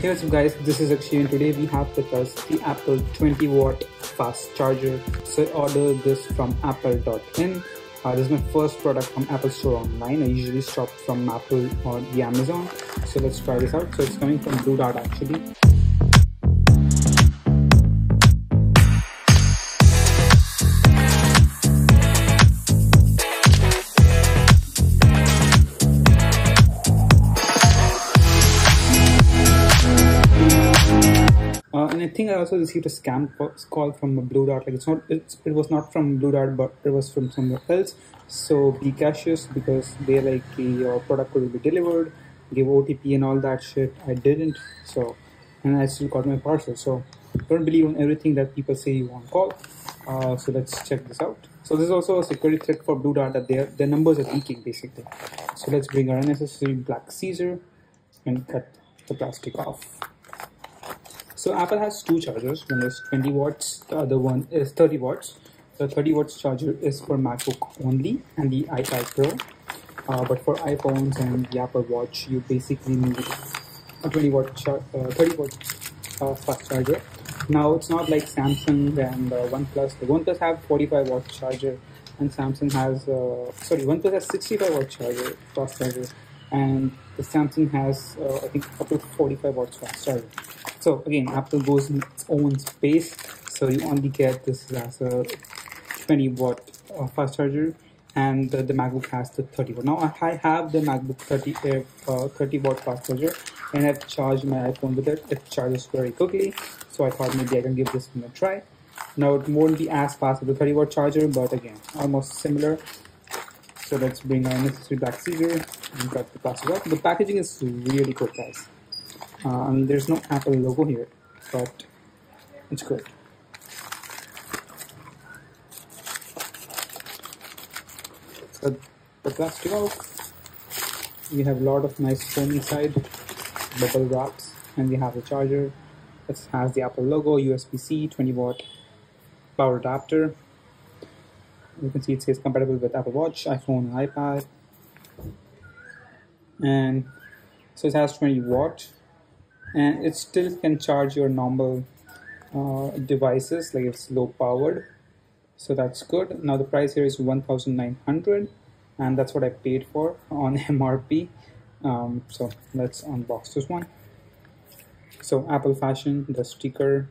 Hey what's up guys, this is Akshay and today we have with us the Apple 20-watt fast charger. So I ordered this from apple.in. This is my first product from Apple Store online. I usually shop from Apple or the Amazon. So let's try this out. So it's coming from Bluedart actually. And I think I also received a scam call from Bluedart. Like it was not from Bluedart, but it was from somewhere else. So be cautious because they like your product will be delivered, give OTP and all that shit. I didn't, so and I still got my parcel. So don't believe on everything that people say you on call. So let's check this out. So this is also a security threat for Bluedart that their numbers are leaking basically. So let's bring our unnecessary black scissor and cut the plastic off. So Apple has two chargers, one is 20 watts, the other one is 30 watts. The 30 watts charger is for MacBook only and the iPad Pro. But for iPhones and the Apple Watch, you basically need a 30 watt fast charger. Now it's not like Samsung and OnePlus. The OnePlus have 45 watt charger and Samsung has, OnePlus has 65 watt charger, fast charger. And the Samsung has, I think, up to 45 watts fast charger. So again, Apple goes in its own space, so you only get this as a 20 watt fast charger, and the MacBook has the 30 watt. Now I have the MacBook 30 watt fast charger, and I've charged my iPhone with it. It charges very quickly, so I thought maybe I can give this one a try. Now it won't be as fast as the 30 watt charger, but again, almost similar. So let's bring our necessary black scissor and cut the plastic off. The packaging is really good, guys. I mean, there's no Apple logo here, but it's good. So the plastic off. We have a lot of nice foam inside, bubble wraps, and we have the charger. It has the Apple logo, USB-C, 20 watt power adapter. You can see it says compatible with Apple Watch, iPhone, and iPad. And so it has 20 watt. And it still can charge your normal devices, like it's low powered, so that's good. Now the price here is 1,900 and that's what I paid for on MRP. So let's unbox this one. So Apple fashion, the sticker,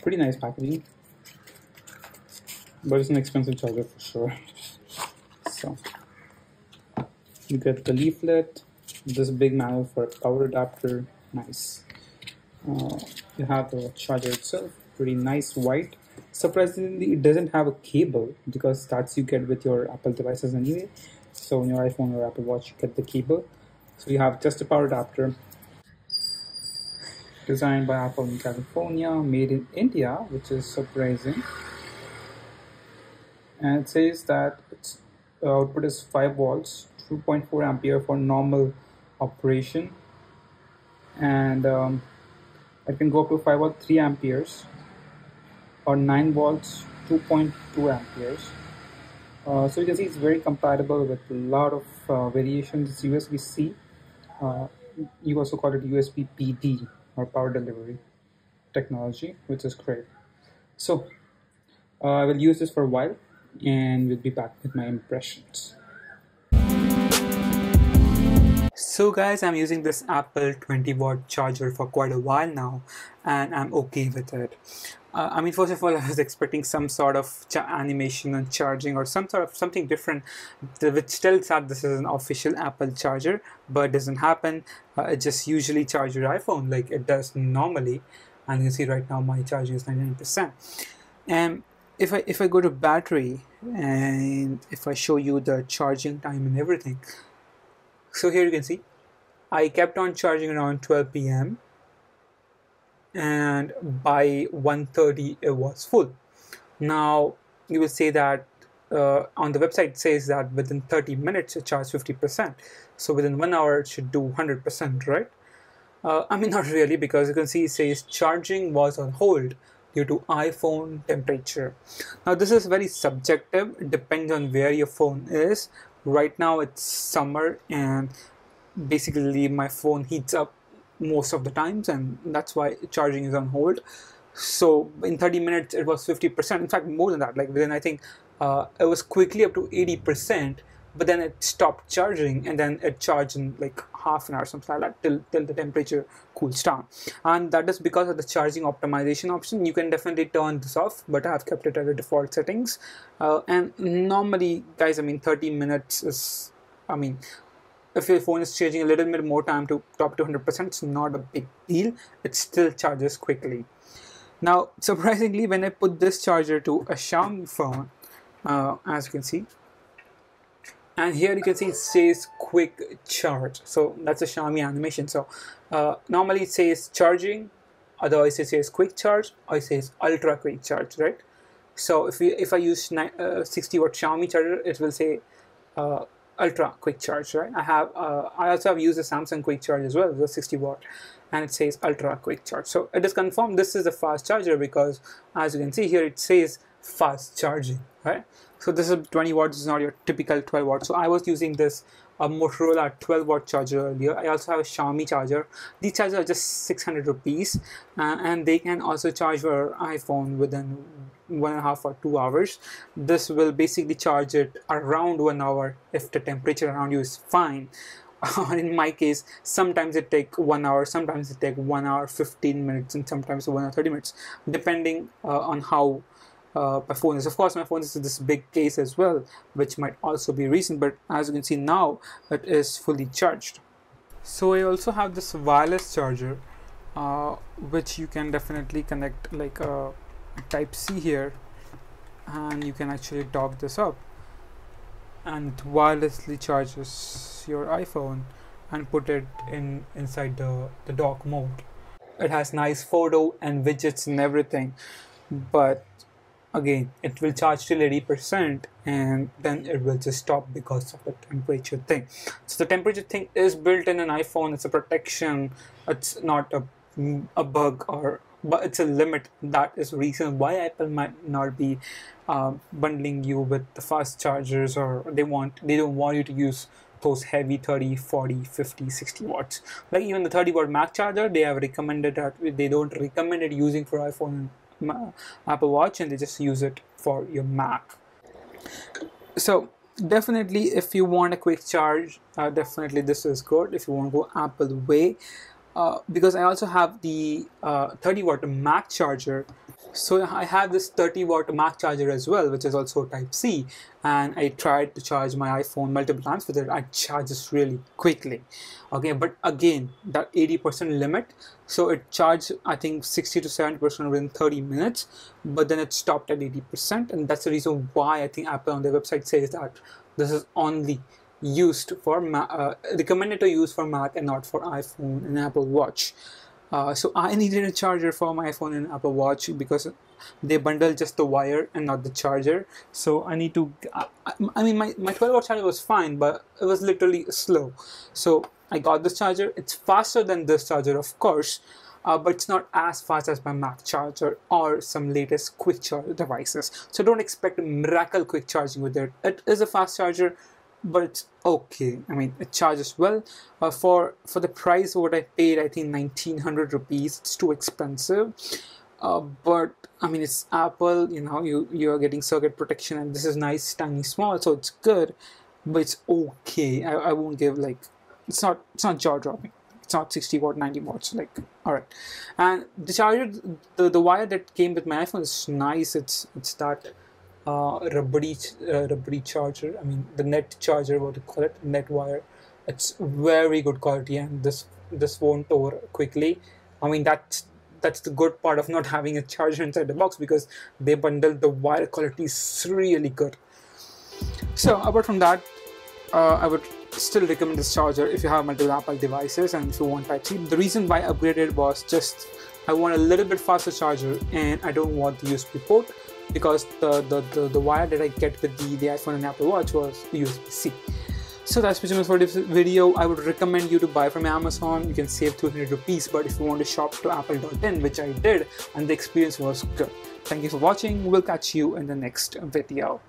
pretty nice packaging. But it's an expensive charger for sure. So you get the leaflet, this big manual for a power adapter, nice. You have the charger itself, pretty nice white. Surprisingly, it doesn't have a cable because that's you get with your Apple devices anyway. So on your iPhone or Apple Watch, you get the cable. So you have just a power adapter. Designed by Apple in California, made in India, which is surprising. And it says that its output is 5 volts, 2.4 ampere for normal operation, and it can go up to 5 volts, 3 amperes, or 9 volts, 2.2 amperes. So you can see it's very compatible with a lot of variations. It's USB-C. You also call it USB PD or power delivery technology, which is great. So I will use this for a while and we'll be back with my impressions. So guys, I'm using this Apple 20 watt charger for quite a while now and I'm okay with it. I mean, first of all, I was expecting some sort of animation on charging or something different which tells that this is an official Apple charger, but it doesn't happen. It just usually charges your iPhone like it does normally, and you can see right now my charging is 99%. And if I go to battery and if I show you the charging time and everything, so here you can see I kept on charging around 12 p.m. and by 1:30 it was full. Now you will say that on the website it says that within 30 minutes it charges 50%, so within 1 hour it should do 100%, right? I mean, not really, because you can see it says charging was on hold due to iPhone temperature. Now this is very subjective, it depends on where your phone is. Right now it's summer and basically my phone heats up most of the times, and that's why charging is on hold. So in 30 minutes it was 50%, in fact more than that, like within I think it was quickly up to 80%, but then it stopped charging and then it charged in like half an hour, something like that, till the temperature cools down. And that is because of the charging optimization option. You can definitely turn this off, but I have kept it at the default settings. And normally guys, I mean 30 minutes is, I mean, if your phone is charging a little bit more time to top to 100%, it's not a big deal. It still charges quickly. Now, surprisingly, when I put this charger to a Xiaomi phone, as you can see, and here you can see it says quick charge. So that's a Xiaomi animation. So normally it says charging, otherwise it says quick charge, or it says ultra quick charge, right? So if I use 60-watt Xiaomi charger, it will say ultra quick charge, right? I also have used the Samsung quick charge as well, the 60-watt, and it says ultra quick charge. So it is confirmed this is a fast charger because as you can see here it says fast charging, right? So this is 20 watts, is not your typical 12 watts. So I was using this Motorola 12-watt charger earlier. I also have a Xiaomi charger. These chargers are just 600 rupees, and they can also charge your iPhone within 1.5 or 2 hours. This will basically charge it around 1 hour if the temperature around you is fine. In my case, sometimes it takes 1 hour, sometimes it takes 1 hour 15 minutes, and sometimes 1 hour 30 minutes, depending on how my phone is. Of course, my phone is this big case as well, which might also be recent, but as you can see now, it is fully charged. So I also have this wireless charger, which you can definitely connect like a Type-C here, and you can actually dock this up, and it wirelessly charges your iPhone and put it inside the dock mode. It has nice photo and widgets and everything, but again it will charge till 80% and then it will just stop because of the temperature thing. So the temperature thing is built in an iPhone. It's a protection, it's not a bug, but it's a limit. That is the reason why Apple might not be bundling you with the fast chargers, or they don't want you to use those heavy 30, 40, 50, 60 watts. Like even the 30-watt Mac charger, they have recommended that they don't recommend it using for iPhone and Apple Watch, and they just use it for your Mac. So definitely if you want a quick charge, definitely this is good if you want to go Apple way. Because I also have the 30-watt Mac charger. So I have this 30-watt Mac charger as well, which is also Type-C, and I tried to charge my iPhone multiple times with it. I charge this really quickly, okay, but again that 80% limit, so it charged I think 60 to 70% within 30 minutes, but then it stopped at 80%, and that's the reason why I think Apple on their website says that this is only used for recommended to use for Mac and not for iPhone and Apple Watch. So I needed a charger for my iPhone and Apple Watch because they bundle just the wire and not the charger. So I need to, I mean my 12-watt charger was fine, but it was literally slow. So I got this charger. It's faster than this charger, of course, but it's not as fast as my Mac charger or some latest quick charge devices. So don't expect a miracle quick charging with it. It is a fast charger, but it's okay. I mean, it charges well. For the price of what I paid, I think 1900 rupees. It's too expensive. But I mean, it's Apple. You know, you are getting circuit protection, and this is nice, tiny, small, so it's good. But it's okay. I won't give like it's not jaw dropping. It's not 60 watt, 90 watts. Like, all right. And the charger, the wire that came with my iPhone is nice. It's that rubbery charger. I mean the net charger, what you call it, net wire. It's very good quality, and this won't tore quickly. I mean that's the good part of not having a charger inside the box, because they bundle the wire quality is really good. So apart from that, I would still recommend this charger if you have multiple Apple devices and if you want Type-C. The reason why I upgraded was just I want a little bit faster charger, and I don't want the USB port, because the wire that I get with the iPhone and Apple Watch was USB-C. So that's pretty much for this video. I would recommend you to buy from Amazon. You can save 200 rupees, but if you want to shop to apple.in, which I did, and the experience was good. Thank you for watching. We'll catch you in the next video.